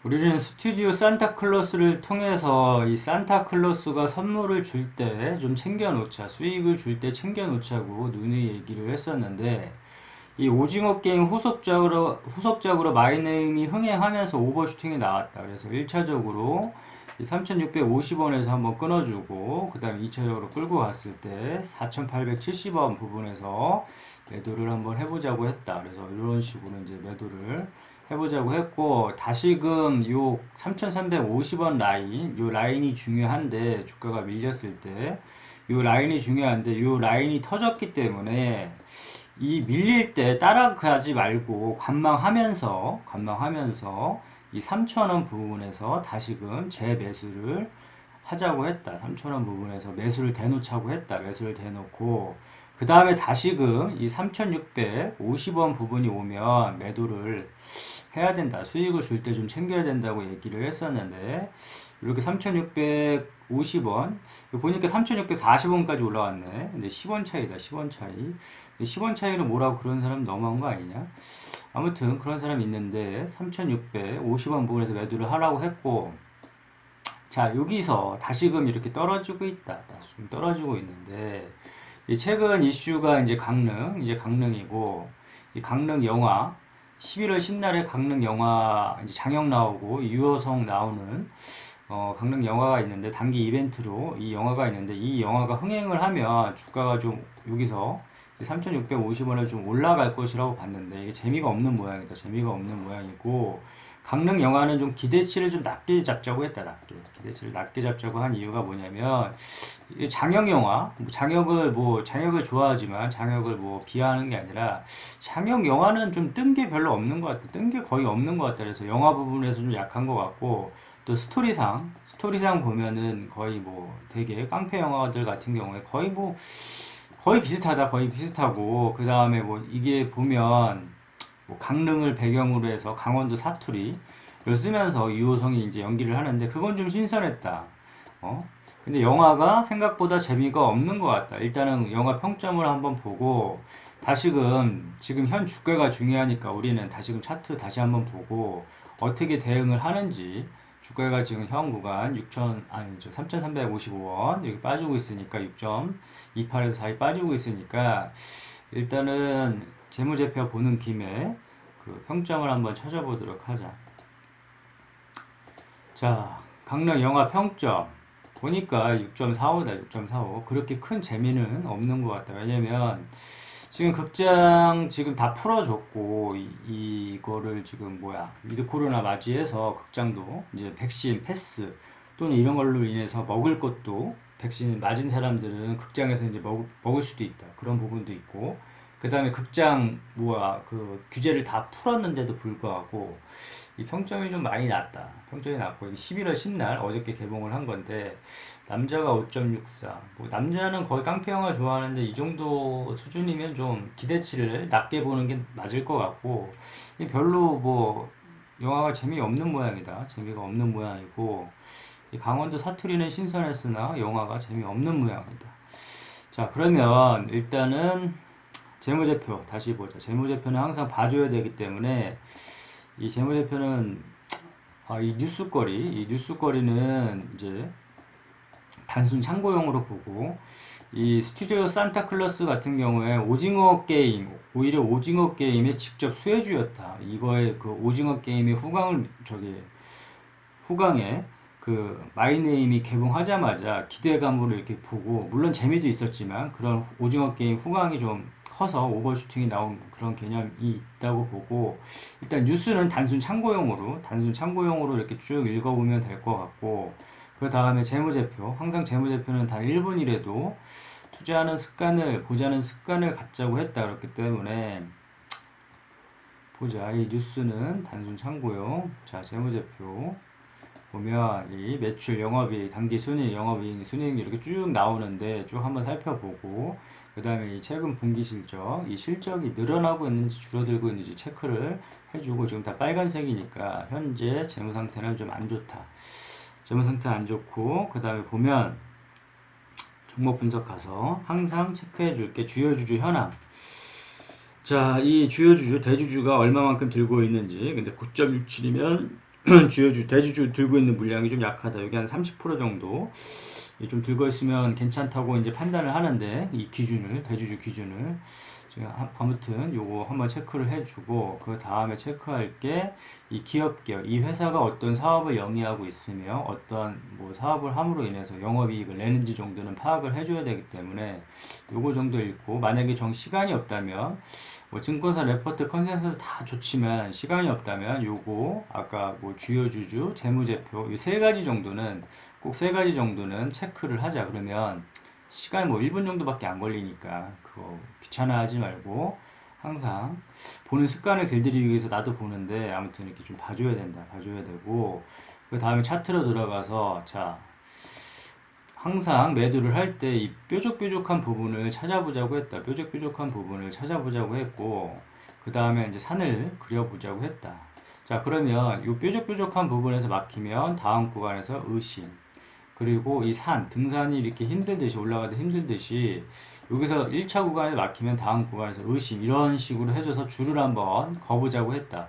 우리는 스튜디오 산타클로스를 통해서 이 산타클로스가 선물을 줄 때 좀 챙겨놓자, 수익을 줄 때 챙겨놓자고 누누이 얘기를 했었는데, 이 오징어 게임 후속작으로 마이네임이 흥행하면서 오버슈팅이 나왔다. 그래서 1차적으로 3,650원에서 한번 끊어주고, 그 다음에 2차적으로 끌고 갔을 때 4,870원 부분에서 매도를 한번 해보자고 했다. 그래서 이런 식으로 이제 매도를 해보자고 했고, 다시금 요 3,350원 라인, 요 라인이 중요한데, 주가가 밀렸을 때, 요 라인이 중요한데, 요 라인이 터졌기 때문에, 이 밀릴 때 따라가지 말고 관망하면서 이 3,000원 부분에서 다시금 재매수를 하자고 했다. 3,000원 부분에서 매수를 대놓자고 했다. 매수를 대놓고 그 다음에 다시금 이 3,650원 부분이 오면 매도를 해야 된다. 수익을 줄 때 좀 챙겨야 된다고 얘기를 했었는데 이렇게 3,650원 보니까 3,640원까지 올라왔네. 근데 10원 차이다. 10원 차이. 10원 차이로 뭐라고 그런 사람 너무한 거 아니냐? 아무튼 그런 사람이 있는데 3,650원 부분에서 매도를 하라고 했고 자 여기서 다시금 이렇게 떨어지고 있다. 다시금 떨어지고 있는데 이 최근 이슈가 이제 강릉이고 이 강릉 영화 11월 10날에 강릉 영화 이제 장혁 나오고 유효성 나오는 강릉 영화가 있는데 단기 이벤트로 이 영화가 있는데 이 영화가 흥행을 하면 주가가 좀 여기서 3,650원에 좀 올라갈 것이라고 봤는데 이게 재미가 없는 모양이다. 재미가 없는 모양이고 강릉 영화는 좀 기대치를 좀 낮게 잡자고 했다. 낮게 기대치를 낮게 잡자고 한 이유가 뭐냐면 장혁 영화 장혁을 좋아하지만 장혁을 뭐 비하하는 게 아니라 장혁 영화는 좀 뜬 게 별로 없는 것 같아. 뜬 게 거의 없는 것 같다. 그래서 영화 부분에서 좀 약한 것 같고 또 스토리상 보면은 거의 뭐 되게 깡패 영화들 같은 경우에 거의 비슷하다. 거의 비슷하고 그 다음에 뭐 이게 보면 뭐 강릉을 배경으로 해서 강원도 사투리를 쓰면서 유호성이 이제 연기를 하는데 그건 좀 신선했다. 어? 근데 영화가 생각보다 재미가 없는 것 같다. 일단은 영화 평점을 한번 보고 다시금 지금 현 주가가 중요하니까 우리는 다시금 차트 다시 한번 보고 어떻게 대응을 하는지 주가가 지금 현 구간 6천 아니죠 3,355원 여기 빠지고 있으니까 6.28에서 4이 빠지고 있으니까 일단은 재무제표 보는 김에 그 평점을 한번 찾아보도록 하자. 자, 강릉 영화 평점 보니까 6.45다. 6.45. 그렇게 큰 재미는 없는 것 같다. 왜냐면 지금 극장 지금 다 풀어줬고 이거를 지금 위드 코로나 맞이해서 극장도 이제 백신 패스 또는 이런 걸로 인해서 먹을 것도 백신 맞은 사람들은 극장에서 이제 먹을 수도 있다. 그런 부분도 있고 그 다음에 극장 그 규제를 다 풀었는데도 불구하고 이 평점이 좀 많이 낮다. 평점이 낮고 이게 11월 10날 어저께 개봉을 한 건데 남자가 5.64. 뭐 남자는 거의 깡패 영화 좋아하는데 이 정도 수준이면 좀 기대치를 낮게 보는 게 맞을 것 같고 이 별로 뭐 영화가 재미없는 모양이다. 재미가 없는 모양이고 이 강원도 사투리는 신선했으나 영화가 재미없는 모양이다. 자 그러면 일단은 재무제표 다시 보자. 재무제표는 항상 봐줘야 되기 때문에 이 재무제표는 이 뉴스거리는 이제 단순 참고용으로 보고 이 스튜디오 산타클로스 같은 경우에 오히려 오징어 게임의 직접 수혜주였다. 이거에 그 오징어 게임의 후광에 그 마이네임이 개봉하자마자 기대감으로 이렇게 보고 물론 재미도 있었지만 그런 오징어 게임 후광이 좀 커서 오버슈팅이 나온 그런 개념이 있다고 보고 일단 뉴스는 단순 참고용으로 이렇게 쭉 읽어보면 될 것 같고 그 다음에 재무제표 항상 재무제표는 단 1분이라도 보자는 습관을 갖자고 했다 그렇기 때문에 보자 이 뉴스는 단순 참고용 자 재무제표 보면 이 매출, 영업이익, 단기 순이익, 영업이익, 순이익 이렇게 쭉 나오는데 쭉 한번 살펴보고 그 다음에 이 최근 분기 실적, 이 실적이 늘어나고 있는지 줄어들고 있는지 체크를 해주고 지금 다 빨간색이니까 현재 재무 상태는 좀 안 좋다. 재무 상태 안 좋고 그 다음에 보면 종목 분석 가서 항상 체크해 줄게 주요 주주 현황. 자, 이 주요 주주, 대주주가 얼마만큼 들고 있는지. 근데 9.67이면 주요주, 대주주 들고 있는 물량이 좀 약하다. 여기 한 30% 정도 좀 들고 있으면 괜찮다고 이제 판단을 하는데, 이 기준을, 대주주 기준을. 제가 아무튼 요거 한번 체크를 해주고, 그 다음에 체크할 게 이 기업계열, 이 회사가 어떤 사업을 영위하고 있으며 어떤 뭐 사업을 함으로 인해서 영업이익을 내는지 정도는 파악을 해줘야 되기 때문에 요거 정도 읽고, 만약에 정 시간이 없다면 뭐 증권사 레포트 컨센서스 다 좋지만 시간이 없다면 요거 아까 뭐 주요 주주 재무제표 이 세 가지 정도는, 꼭 세 가지 정도는 체크를 하자. 그러면 시간 뭐 1분 정도밖에 안 걸리니까 그거 귀찮아하지 말고 항상 보는 습관을 길들이기 위해서 나도 보는데, 아무튼 이렇게 좀 봐줘야 된다. 봐줘야 되고, 그 다음에 차트로 들어가서 자, 항상 매도를 할 때 이 뾰족뾰족한 부분을 찾아보자고 했다. 뾰족뾰족한 부분을 찾아보자고 했고, 그 다음에 이제 산을 그려보자고 했다. 자, 그러면 이 뾰족뾰족한 부분에서 막히면 다음 구간에서 의심. 그리고 이 산, 등산이 이렇게 힘들듯이, 올라가도 힘들듯이 여기서 1차 구간에 막히면 다음 구간에서 의심, 이런 식으로 해줘서 줄을 한번 거보자고 했다.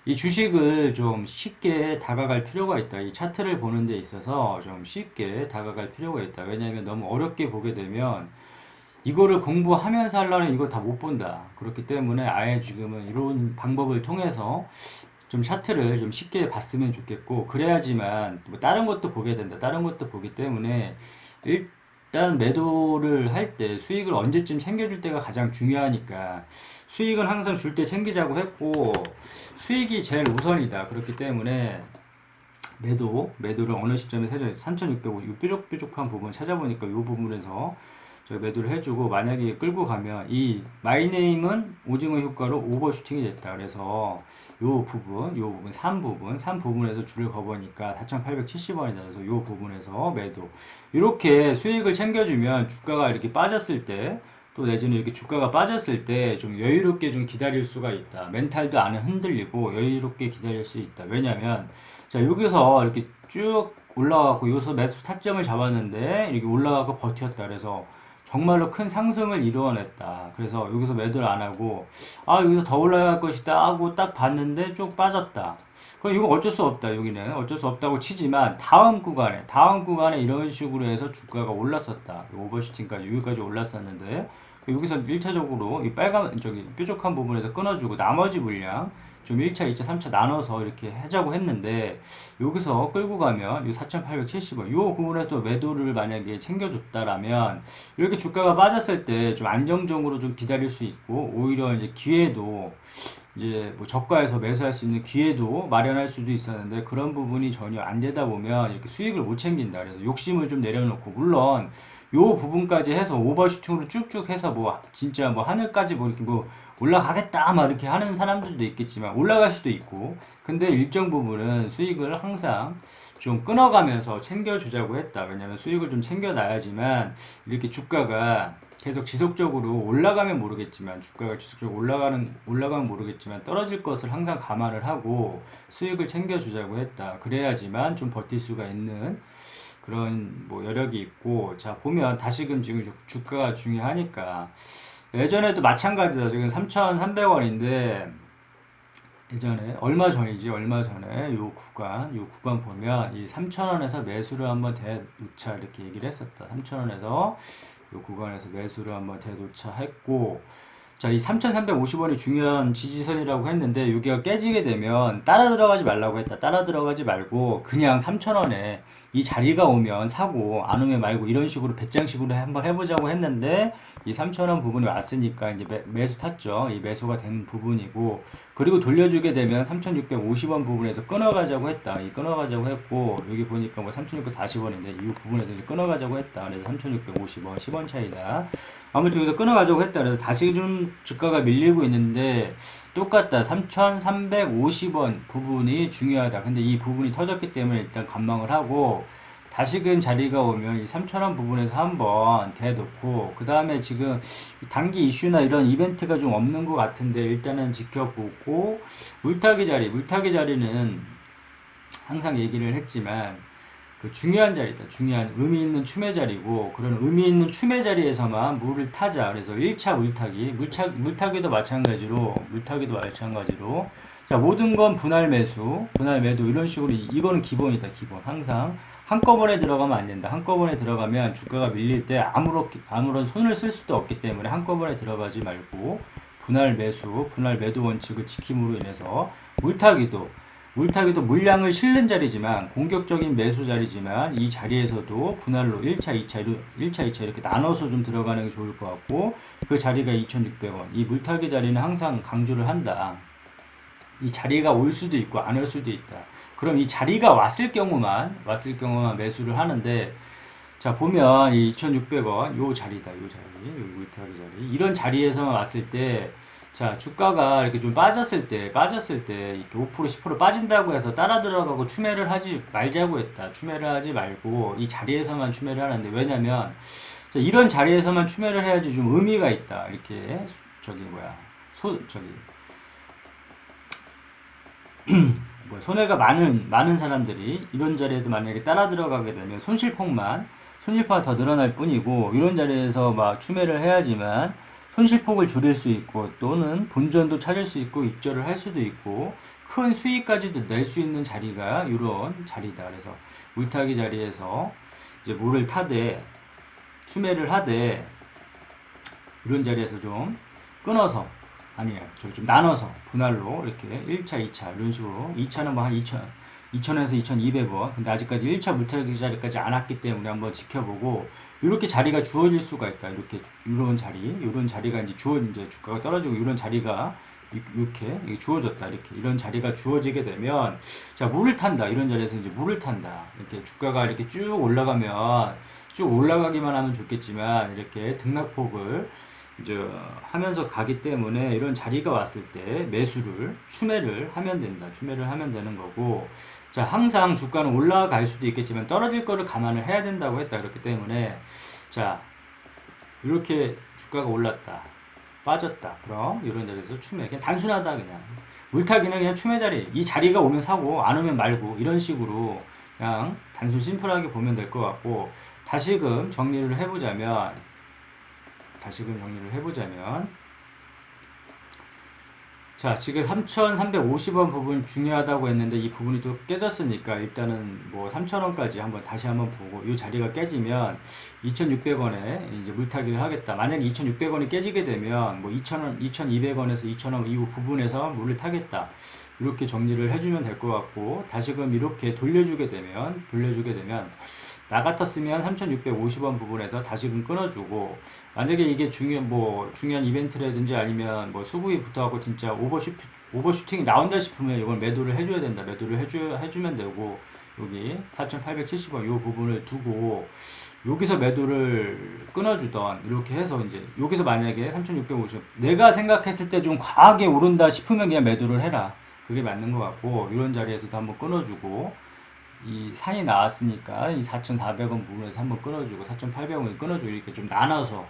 이 주식을 좀 쉽게 다가갈 필요가 있다. 이 차트를 보는 데 있어서 좀 쉽게 다가갈 필요가 있다. 왜냐하면 너무 어렵게 보게 되면 이거를 공부하면서 하려면 이거 다 못 본다. 그렇기 때문에 아예 지금은 이런 방법을 통해서 좀 차트를 좀 쉽게 봤으면 좋겠고, 그래야지만 뭐 다른 것도 보게 된다. 다른 것도 보기 때문에 일단 매도를 할 때 수익을 언제쯤 챙겨줄 때가 가장 중요하니까 수익은 항상 줄 때 챙기자고 했고, 수익이 제일 우선이다. 그렇기 때문에 매도를 어느 시점에 해줘야 3650 뾰족뾰족한 부분 찾아보니까 이 부분에서 저 매도를 해주고, 만약에 끌고 가면 이 마이네임은 오징어 효과로 오버슈팅이 됐다. 그래서 요 부분 3부분에서 줄을 거보니까 4,870원이다. 그래서 요 부분에서 매도. 이렇게 수익을 챙겨주면 주가가 이렇게 빠졌을 때, 또 내지는 이렇게 주가가 빠졌을 때 좀 여유롭게 좀 기다릴 수가 있다. 멘탈도 안 흔들리고 여유롭게 기다릴 수 있다. 왜냐면 자, 여기서 이렇게 쭉 올라가고 여기서 매수 타점을 잡았는데 이렇게 올라가고 버텼다. 그래서 정말로 큰 상승을 이루어냈다. 그래서 여기서 매도를 안 하고, 아, 여기서 더 올라갈 것이다 하고 딱 봤는데 쭉 빠졌다. 그럼 이거 어쩔 수 없다. 여기는 어쩔 수 없다고 치지만 다음 구간에 이런 식으로 해서 주가가 올랐었다. 오버슈팅까지 여기까지 올랐었는데, 여기서 1차적으로 이 빨간 저기 뾰족한 부분에서 끊어주고 나머지 물량 좀 1차, 2차, 3차 나눠서 이렇게 하자고 했는데, 여기서 끌고 가면 이 4,870원 이 부분에 또 매도를 만약에 챙겨줬다라면 이렇게 주가가 빠졌을 때 좀 안정적으로 좀 기다릴 수 있고, 오히려 이제 기회도 이제 뭐 저가에서 매수할 수 있는 기회도 마련할 수도 있었는데, 그런 부분이 전혀 안 되다 보면 이렇게 수익을 못 챙긴다. 그래서 욕심을 좀 내려놓고, 물론 요 부분까지 해서 오버슈팅으로 쭉쭉 해서 뭐 진짜 뭐 하늘까지 뭐 이렇게 뭐 올라가겠다 막 이렇게 하는 사람들도 있겠지만 올라갈 수도 있고, 근데 일정 부분은 수익을 항상 좀 끊어가면서 챙겨주자고 했다. 왜냐면 수익을 좀 챙겨놔야지만 이렇게 주가가 계속 지속적으로 올라가면 모르겠지만, 주가가 지속적으로 올라가면 모르겠지만 떨어질 것을 항상 감안을 하고 수익을 챙겨주자고 했다. 그래야지만 좀 버틸 수가 있는 그런 뭐 여력이 있고. 자, 보면 다시금 지금 주가가 중요하니까 예전에도 마찬가지다. 지금 3,300원인데 예전에 얼마 전에 요 구간 보면 이 3,000원에서 매수를 한번 대놓자 이렇게 얘기를 했었다. 3,000원에서 요 구간에서 매수를 한번 대놓자 했고, 자, 이 3,350원이 중요한 지지선이라고 했는데 여기가 깨지게 되면 따라 들어가지 말라고 했다. 따라 들어가지 말고 그냥 3,000원에 이 자리가 오면 사고 안 오면 말고 이런 식으로 배짱식으로 한번 해보자고 했는데, 이 3,000원 부분이 왔으니까 이제 매수 탔죠. 이 매수가 된 부분이고, 그리고 돌려주게 되면 3,650원 부분에서 끊어가자고 했다. 이 끊어가자고 했고, 여기 보니까 뭐 3,640원인데 이 부분에서 이제 끊어가자고 했다. 그래서 3,650원 10원 차이다. 아무튼 여기서 끊어가자고 했다. 그래서 다시 좀 주가가 밀리고 있는데 똑같다. 3,350원 부분이 중요하다. 근데 이 부분이 터졌기 때문에 일단 관망을 하고, 다시금 자리가 오면 이 3,000원 부분에서 한번 대놓고, 그 다음에 지금 단기 이슈나 이런 이벤트가 좀 없는 것 같은데 일단은 지켜보고, 물타기 자리는 항상 얘기를 했지만 그 중요한 자리다. 중요한 의미 있는 춤의 자리고, 그런 의미 있는 춤의 자리에서만 물을 타자. 그래서 1차 물타기도 마찬가지로 자, 모든 건 분할 매수, 분할 매도 이런 식으로 이거는 기본이다. 기본. 항상 한꺼번에 들어가면 안 된다. 한꺼번에 들어가면 주가가 밀릴 때 아무런 손을 쓸 수도 없기 때문에 한꺼번에 들어가지 말고 분할 매수, 분할 매도 원칙을 지킴으로 인해서 물타기도 물량을 실는 자리지만 공격적인 매수 자리지만 이 자리에서도 분할로 1차, 2차 이렇게 나눠서 좀 들어가는 게 좋을 것 같고 그 자리가 2,600원. 이 물타기 자리는 항상 강조를 한다. 이 자리가 올 수도 있고 안 올 수도 있다. 그럼 이 자리가 왔을 경우만 매수를 하는데 자 보면 이 2,600원 요 자리다. 요 자리. 여기 물타기 자리. 이런 자리에서만 왔을 때 자 주가가 이렇게 좀 빠졌을 때 이렇게 5% 10% 빠진다고 해서 따라 들어가고 추매를 하지 말자고 했다. 추매를 하지 말고 이 자리에서만 추매를 하는데 왜냐면 자, 이런 자리에서만 추매를 해야지 좀 의미가 있다. 이렇게 저기 뭐야 저기 뭐 손해가 많은 사람들이 이런 자리에서 만약에 따라 들어가게 되면 손실폭만 더 늘어날 뿐이고 이런 자리에서 막 추매를 해야지만 손실폭을 줄일 수 있고 또는 본전도 찾을 수 있고 입절을 할 수도 있고 큰 수익까지도 낼 수 있는 자리가 이런 자리다. 그래서 물타기 자리에서 이제 물을 타되 추매를 하되 이런 자리에서 좀 끊어서 아니에요. 저기 좀 나눠서 분할로 이렇게 1차, 2차 이런 식으로 2차는 뭐 한 2,000에서 2,200원. 근데 아직까지 1차 물타기 자리까지 안 왔기 때문에 한번 지켜보고 이렇게 자리가 주어질 수가 있다. 이렇게 이런 자리가 이제 주가가 떨어지고 이런 자리가 이렇게 주어졌다. 이런 자리가 주어지게 되면 자 물을 탄다. 이런 자리에서 이제 물을 탄다. 이렇게 주가가 이렇게 쭉 올라가면 쭉 올라가기만 하면 좋겠지만 이렇게 등락폭을 이제 하면서 가기 때문에 이런 자리가 왔을 때 추매를 하면 된다. 추매를 하면 되는 거고 자 항상 주가는 올라갈 수도 있겠지만 떨어질 거를 감안을 해야 된다고 했다. 그렇기 때문에 자 이렇게 주가가 올랐다. 빠졌다. 그럼 이런 자리에서 추매. 그냥 단순하다 그냥. 물타기는 그냥 추매 자리. 이 자리가 오면 사고 안 오면 말고 이런 식으로 그냥 단순 심플하게 보면 될 것 같고 다시금 정리를 해보자면 자 지금 3,350원 부분 중요하다고 했는데 이 부분이 또 깨졌으니까 일단은 뭐 3,000원까지 다시 한번 보고 이 자리가 깨지면 2,600원에 이제 물타기를 하겠다. 만약에 2,600원이 깨지게 되면 뭐 2,000원, 2,200원에서 2,000원 이 부분에서 물을 타겠다. 이렇게 정리를 해주면 될 것 같고 다시금 이렇게 돌려주게 되면 나 같았으면 3,650원 부분에서 다시금 끊어주고 만약에 이게 중요한 이벤트라든지 아니면 뭐 수급이 붙어갖고 진짜 오버슈팅이 나온다 싶으면 이걸 매도를 해줘야 된다. 매도를 해주면 되고 여기 4,870원 이 부분을 두고 여기서 매도를 끊어주던 이렇게 해서 이제 여기서 만약에 3,650 내가 생각했을 때 좀 과하게 오른다 싶으면 그냥 매도를 해라. 그게 맞는 것 같고 이런 자리에서도 한번 끊어주고 이 산이 나왔으니까 이 4,400원 부분에서 한번 끊어주고 4,800원 끊어주고 이렇게 좀 나눠서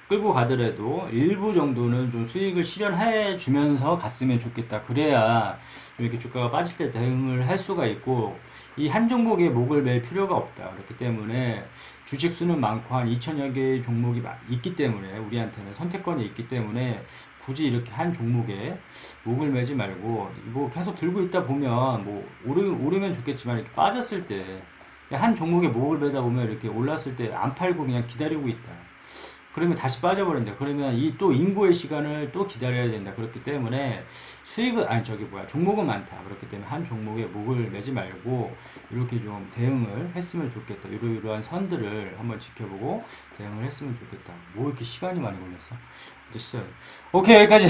끌고 가더라도 일부 정도는 좀 수익을 실현해 주면서 갔으면 좋겠다. 그래야 좀 이렇게 주가가 빠질 때 대응을 할 수가 있고 이 한 종목에 목을 맬 필요가 없다. 그렇기 때문에 주식 수는 많고 한 2천여 개의 종목이 있기 때문에 우리한테는 선택권이 있기 때문에 굳이 이렇게 한 종목에 목을 매지 말고 뭐 계속 들고 있다 보면 뭐 오르면 좋겠지만 이렇게 빠졌을 때 한 종목에 목을 매다 보면 이렇게 올랐을 때 안 팔고 그냥 기다리고 있다. 그러면 다시 빠져버린다. 그러면 이 또 인고의 시간을 또 기다려야 된다. 그렇기 때문에 종목은 많다. 그렇기 때문에 한 종목에 목을 매지 말고 이렇게 좀 대응을 했으면 좋겠다. 이러한 선들을 한번 지켜보고 대응을 했으면 좋겠다. 뭐 이렇게 시간이 많이 걸렸어? 이제 시작. 오케이, 여기까지.